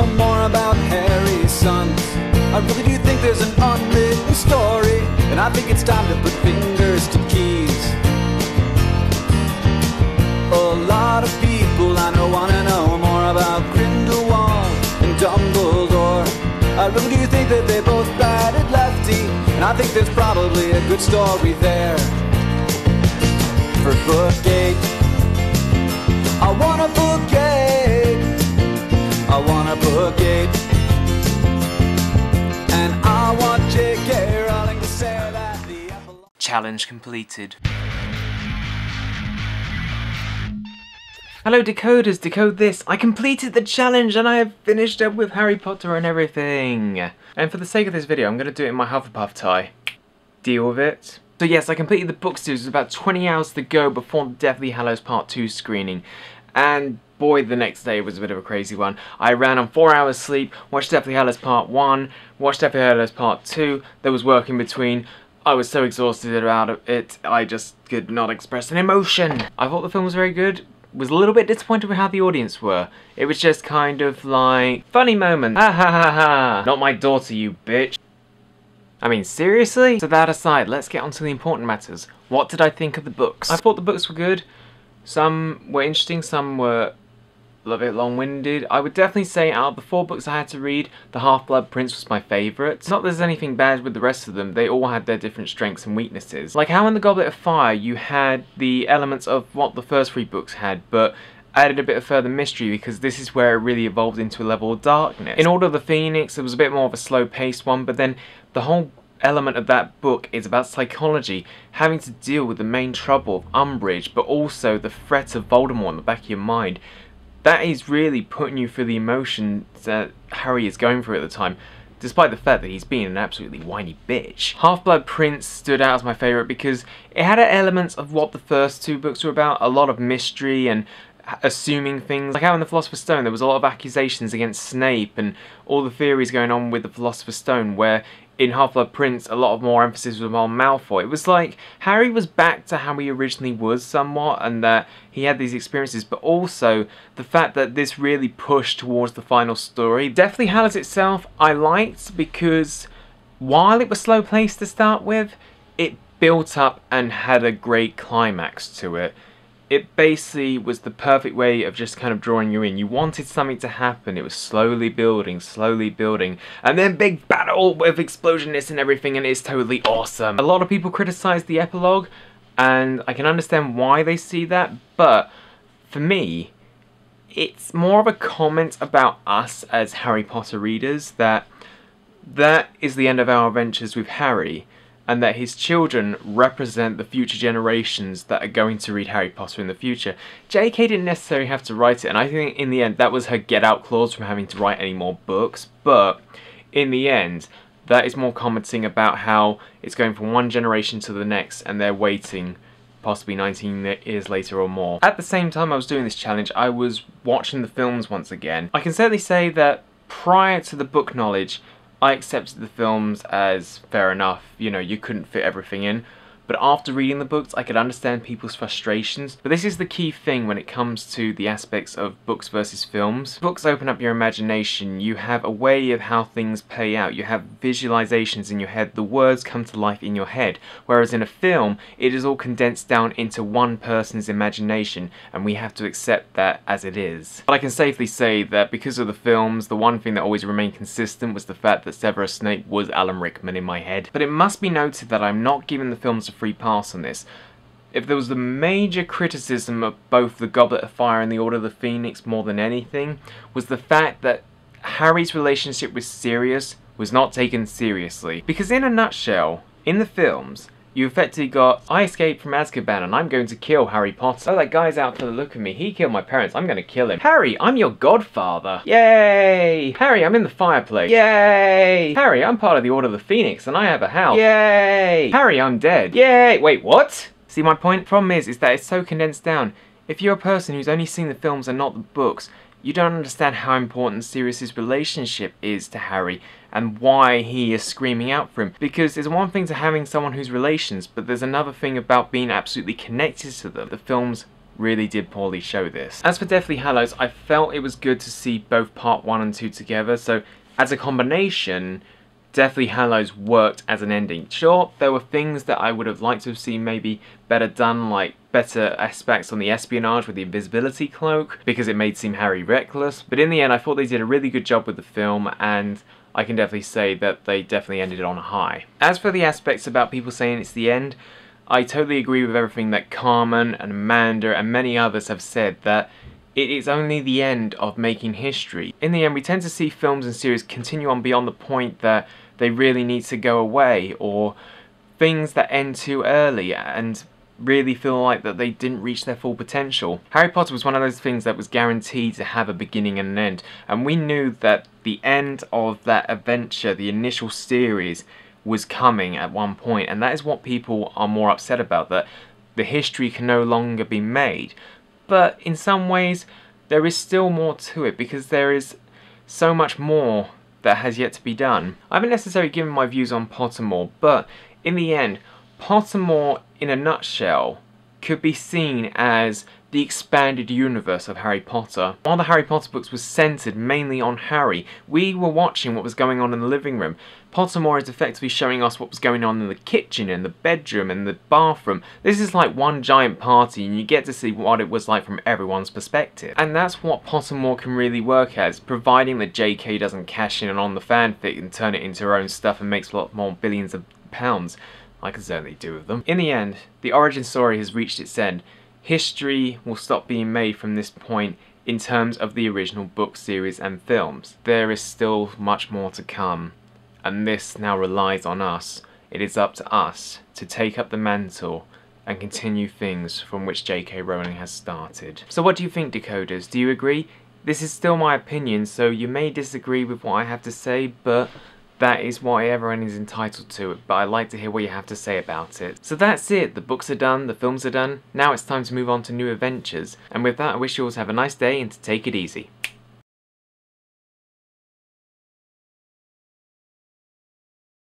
know more about Harry's sons. I really do think there's an unwritten story, and I think it's time to put fingers to keys. A lot of people I know wanna know more about Grindelwald and Dumbledore. I really do think that they both batted lefty, and I think there's probably a good story there. For book 8, I want a book 8. I want a book 8. And I want J.K. Rowling to say that the epilogue... Challenge completed. Hello decoders, decode this. I completed the challenge and I have finished up with Harry Potter and everything. And for the sake of this video, I'm going to do it in my Hufflepuff tie. Deal with it. So yes, I completed the book series with about 20 hours to go before the Deathly Hallows Part 2 screening. And boy, the next day was a bit of a crazy one. I ran on 4 hours sleep, watched Deathly Hallows Part 1, watched Deathly Hallows Part 2, there was work in between. I was so exhausted about it, I just could not express an emotion. I thought the film was very good. Was a little bit disappointed with how the audience were. It was just kind of like, funny moment, ha ha ha ha, not my daughter you bitch. I mean, seriously? So that aside, let's get on to the important matters. What did I think of the books? I thought the books were good. Some were interesting, some were a little bit long-winded. I would definitely say out of the 4 books I had to read, The Half-Blood Prince was my favourite. Not that there's anything bad with the rest of them, they all had their different strengths and weaknesses. Like how in The Goblet of Fire you had the elements of what the first 3 books had, but added a bit of further mystery because this is where it really evolved into a level of darkness. In Order of the Phoenix, it was a bit more of a slow-paced one, but then the whole element of that book is about psychology, having to deal with the main trouble of Umbridge, but also the threat of Voldemort in the back of your mind. That is really putting you through the emotions that Harry is going through at the time, despite the fact that he's being an absolutely whiny bitch. Half-Blood Prince stood out as my favourite because it had elements of what the first 2 books were about, a lot of mystery and assuming things. Like how in the Philosopher's Stone there was a lot of accusations against Snape and all the theories going on with the Philosopher's Stone, where in Half-Blood Prince a lot of more emphasis was on Malfoy. It was like Harry was back to how he originally was somewhat, and that he had these experiences, but also the fact that this really pushed towards the final story. Deathly Hallows itself I liked because while it was slow paced to start with, it built up and had a great climax to it. It basically was the perfect way of just kind of drawing you in. You wanted something to happen. It was slowly building, and then big battle with explosionness and everything, and it's totally awesome. A lot of people criticize the epilogue, and I can understand why they see that, but for me, it's more of a comment about us as Harry Potter readers, that is the end of our adventures with Harry, and that his children represent the future generations that are going to read Harry Potter in the future. J.K. didn't necessarily have to write it, and I think in the end that was her get-out clause from having to write any more books, but in the end that is more commenting about how it's going from one generation to the next and they're waiting possibly 19 years later or more. At the same time I was doing this challenge, I was watching the films once again. I can certainly say that prior to the book knowledge, I accepted the films as fair enough, you know, you couldn't fit everything in. But after reading the books, I could understand people's frustrations. But this is the key thing when it comes to the aspects of books versus films. Books open up your imagination. You have a way of how things play out. You have visualizations in your head. The words come to life in your head. Whereas in a film, it is all condensed down into one person's imagination, and we have to accept that as it is. But I can safely say that because of the films, the one thing that always remained consistent was the fact that Severus Snape was Alan Rickman in my head. But it must be noted that I'm not giving the films a free pass on this. If there was a major criticism of both The Goblet of Fire and The Order of the Phoenix more than anything, was the fact that Harry's relationship with Sirius was not taken seriously. Because in a nutshell, in the films, you effectively got, I escaped from Azkaban and I'm going to kill Harry Potter. Oh, that guy's out for the look of me. He killed my parents. I'm going to kill him. Harry, I'm your godfather. Yay! Harry, I'm in the fireplace. Yay! Harry, I'm part of the Order of the Phoenix and I have a house. Yay! Harry, I'm dead. Yay! Wait, what? See, my point? Problem is that it's so condensed down. If you're a person who's only seen the films and not the books, you don't understand how important Sirius's relationship is to Harry and why he is screaming out for him. Because there's one thing to having someone who's relations, but there's another thing about being absolutely connected to them. The films really did poorly show this. As for Deathly Hallows, I felt it was good to see both part 1 and 2 together, so as a combination, Deathly Hallows worked as an ending. Sure, there were things that I would have liked to have seen maybe better done, like better aspects on the espionage with the invisibility cloak, because it made seem Harry reckless, but in the end I thought they did a really good job with the film, and I can definitely say that they definitely ended it on a high. As for the aspects about people saying it's the end, I totally agree with everything that Carmen and Amanda and many others have said, that it is only the end of making history. In the end, we tend to see films and series continue on beyond the point that they really need to go away, or things that end too early and really feel like that they didn't reach their full potential. Harry Potter was one of those things that was guaranteed to have a beginning and an end, and we knew that the end of that adventure, the initial series, was coming at one point, and that is what people are more upset about, that the history can no longer be made. But in some ways, there is still more to it, because there is so much more that has yet to be done. I haven't necessarily given my views on Pottermore, but in the end, Pottermore, in a nutshell, could be seen as the expanded universe of Harry Potter. While the Harry Potter books were centred mainly on Harry, we were watching what was going on in the living room. Pottermore is effectively showing us what was going on in the kitchen, in the bedroom, and the bathroom. This is like one giant party, and you get to see what it was like from everyone's perspective. And that's what Pottermore can really work as, providing that JK doesn't cash in on the fanfic and turn it into her own stuff and makes a lot more billions of pounds. I can certainly do with them. In the end, the origin story has reached its end. History will stop being made from this point in terms of the original book series and films. There is still much more to come, and this now relies on us. It is up to us to take up the mantle and continue things from which J.K. Rowling has started. So what do you think, decoders? Do you agree? This is still my opinion, so you may disagree with what I have to say, but that is what everyone is entitled to, but I'd like to hear what you have to say about it. So that's it, the books are done, the films are done, now it's time to move on to new adventures, and with that I wish you all to have a nice day and to take it easy.